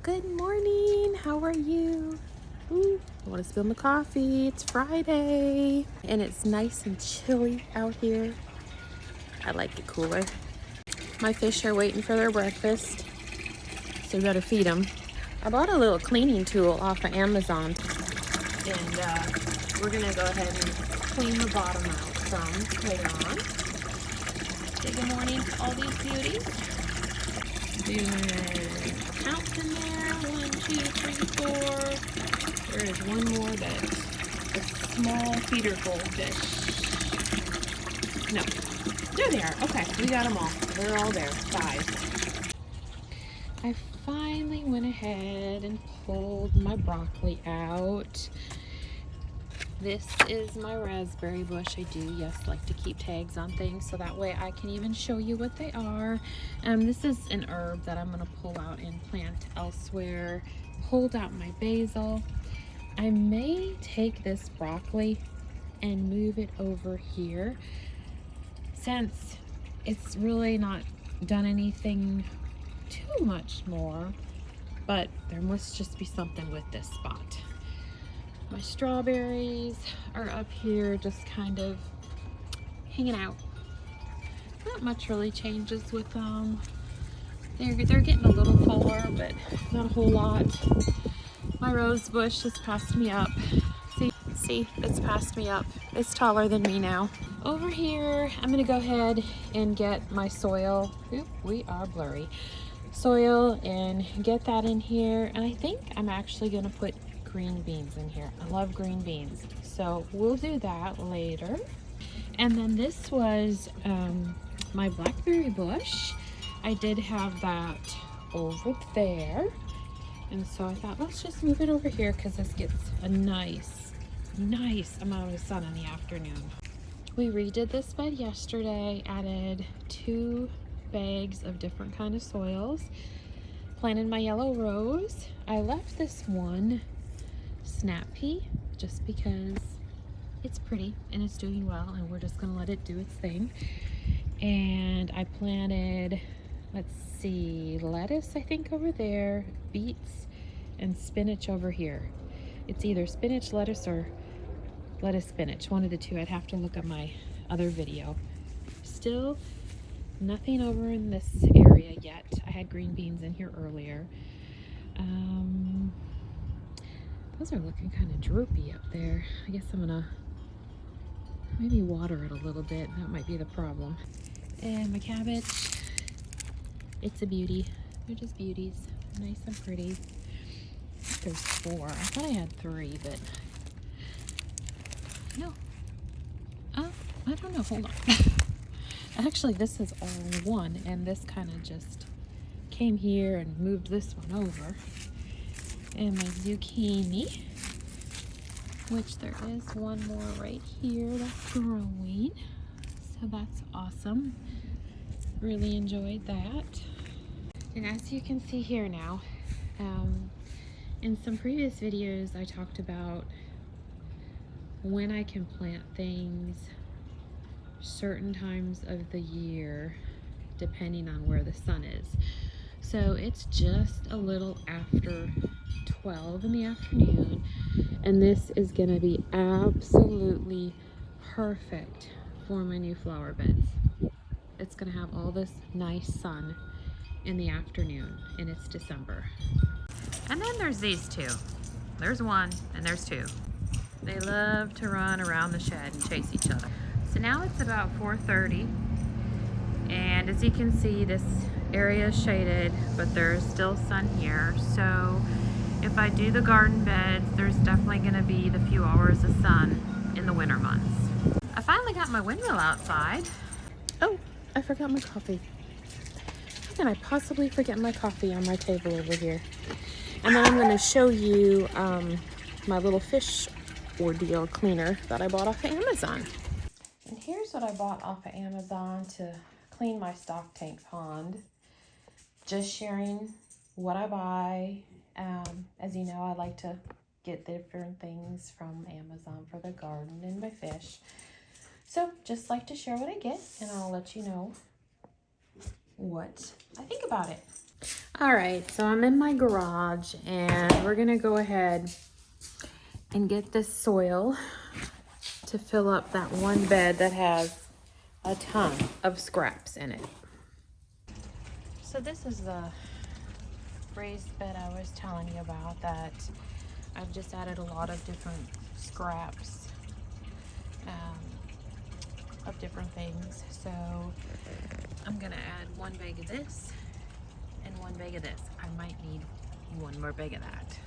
Good morning. How are you? Ooh, I want to spill my coffee. It's Friday and it's nice and chilly out here. I like it cooler. My fish are waiting for their breakfast, so we better feed them. I bought a little cleaning tool off of Amazon, and we're gonna go ahead and clean the bottom out some later on. Say good morning to all these beauties. Doing counts in there. 1, 2, 3, 4. There is one more that's a small feeder goldfish. No, there they are. Okay, we got them all. They're all there. 5. I finally went ahead and pulled my broccoli out. This is my raspberry bush. I do, yes, like to keep tags on things so that way I can even show you what they are. This is an herb that I'm going to pull out and plant elsewhere. Pulled out my basil. I may take this broccoli and move it over here since it's really not done anything too much more, but there must just be something with this spot. My strawberries are up here just kind of hanging out. Not much really changes with them. They're getting a little fuller, but not a whole lot. My rose bush just passed me up. See, it's passed me up. It's taller than me now. Over here, I'm gonna go ahead and get my soil. Oop, we are blurry. Soil and get that in here. And I think I'm actually gonna put green beans in here. I love green beans, so we'll do that later. And then this was my blackberry bush. I did have that over there, and so I thought let's just move it over here because this gets a nice amount of sun in the afternoon. We redid this bed yesterday, added 2 bags of different kind of soils, planted my yellow rose. I left this one snap pea just because it's pretty and it's doing well, and we're just gonna let it do its thing. And I planted, let's see, lettuce I think over there, beets, and spinach over here. It's either spinach lettuce or lettuce spinach, one of the two. I'd have to look at my other video. Still nothing over in this area yet. I had green beans in here earlier. Those are looking kind of droopy up there. I guess I'm gonna maybe water it a little bit. That might be the problem. And my cabbage, it's a beauty. They're just beauties, nice and pretty. I think there's 4. I thought I had 3, but no. I don't know, hold on. Actually, this is all one, and this kind of just came here and moved this one over. And my zucchini, which there is one more right here that's growing, so that's awesome. Really enjoyed that. And as you can see here now, in some previous videos I talked about when I can plant things certain times of the year depending on where the sun is. So it's just a little after 12 in the afternoon, and this is gonna be absolutely perfect for my new flower beds. It's gonna have all this nice sun in the afternoon, and it's December. And then there's these 2. There's 1 and there's 2. They love to run around the shed and chase each other. So now it's about 4:30, and as you can see, this area is shaded, but there's still sun here. So if I do the garden beds, there's definitely going to be the few hours of sun in the winter months. I finally got my windmill outside. Oh, I forgot my coffee. How can I possibly forget my coffee on my table over here? And then I'm going to show you my little fish ordeal cleaner that I bought off of Amazon. And here's what I bought off of Amazon to clean my stock tank pond. Just sharing what I buy. As you know, I like to get different things from Amazon for the garden and my fish. So just like to share what I get, and I'll let you know what I think about it. All right, so I'm in my garage and we're gonna go ahead and get this soil to fill up that one bed that has a ton of scraps in it. So this is the raised bed I was telling you about that I've just added a lot of different scraps of different things. So I'm gonna add one bag of this and one bag of this. I might need one more bag of that.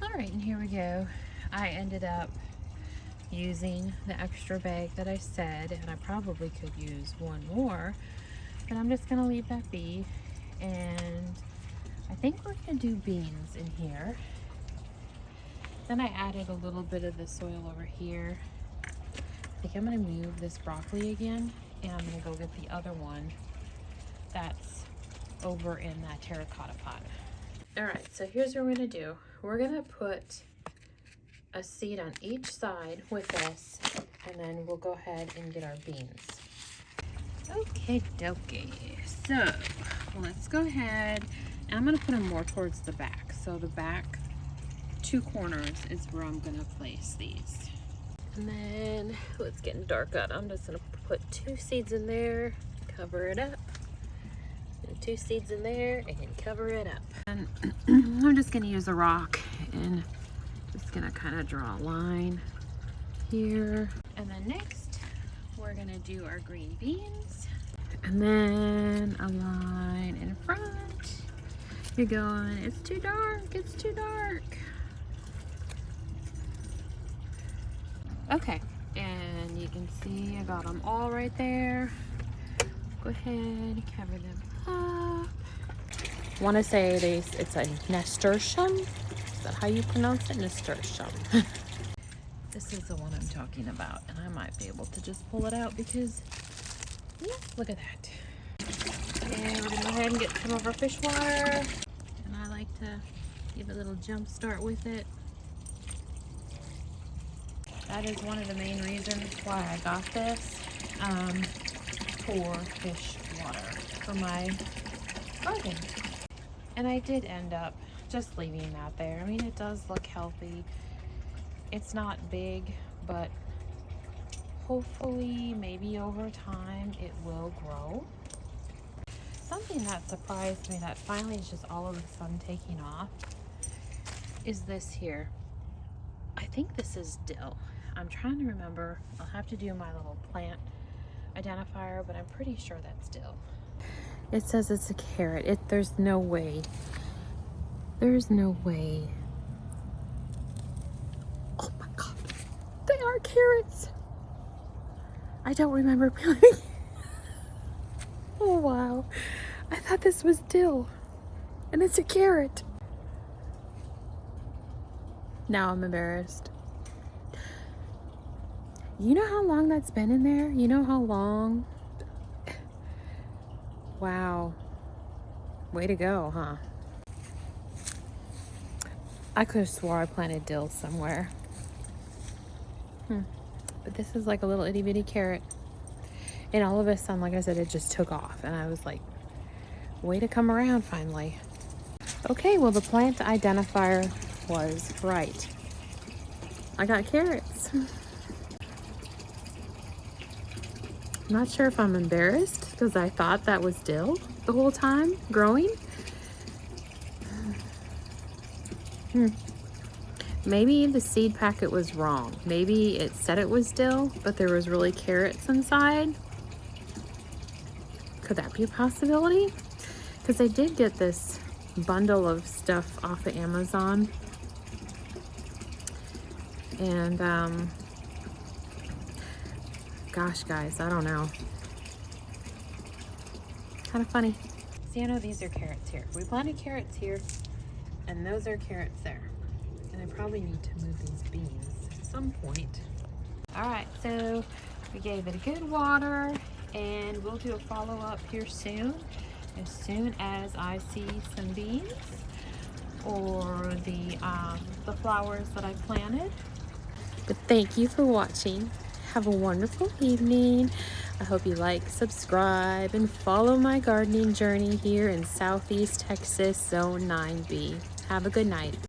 All right, and here we go. I ended up using the extra bag that I said, and I probably could use one more, but I'm just gonna leave that be. And I think we're gonna do beans in here. Then I added a little bit of the soil over here. I think I'm gonna move this broccoli again, and I'm gonna go get the other one that's over in that terracotta pot. All right, so here's what we're gonna do. We're gonna put a seed on each side with this, and then we'll go ahead and get our beans. Okay, dokie. So let's go ahead, and I'm gonna put them more towards the back. So the back 2 corners is where I'm gonna place these. And then it's getting dark out. I'm just gonna put 2 seeds in there, cover it up. And 2 seeds in there and cover it up. And I'm just gonna use a rock and just gonna kind of draw a line here. And then next, we're gonna do our green beans. And then a line in front. You're going, it's too dark, it's too dark. Okay, and you can see I got them all right there. Go ahead, cover them up. I want to say it's a nasturtium. Is that how you pronounce it? Nasturtium. This is the one I'm talking about, and I might be able to just pull it out because, yeah, look at that. And we're gonna go ahead and get some of our fish water. And I like to give a little jump start with it. That is one of the main reasons why I got this for fish water for my garden. And I did end up just leaving that there. I mean, it does look healthy. It's not big, but hopefully maybe over time it will grow. Something that surprised me that finally is just all of a sudden taking off is this here. I think this is dill. I'm trying to remember. I'll have to do my little plant identifier, but I'm pretty sure that's dill. It says it's a carrot. There's no way. There's no way. Oh my God. They are carrots. I don't remember peeling. Oh wow. I thought this was dill. And it's a carrot. Now I'm embarrassed. You know how long that's been in there? You know how long? Wow. Way to go, huh? I could have swore I planted dill somewhere. But this is like a little itty bitty carrot. And all of a sudden, like I said, it just took off. And I was like, way to come around finally. Okay, well the plant identifier was right. I got carrots. I'm not sure if I'm embarrassed because I thought that was dill the whole time growing. Maybe the seed packet was wrong. Maybe it said it was dill, but there was really carrots inside. Could that be a possibility? Because I did get this bundle of stuff off of Amazon. And, gosh, guys, I don't know. Kind of funny. See, I know these are carrots here. We planted carrots here, and those are carrots there. And I probably need to move these beans at some point. All right, so we gave it a good water, and we'll do a follow-up here soon as I see some beans or the flowers that I planted. But thank you for watching. Have a wonderful evening. I hope you like, subscribe, and follow my gardening journey here in Southeast Texas, Zone 9B. Have a good night.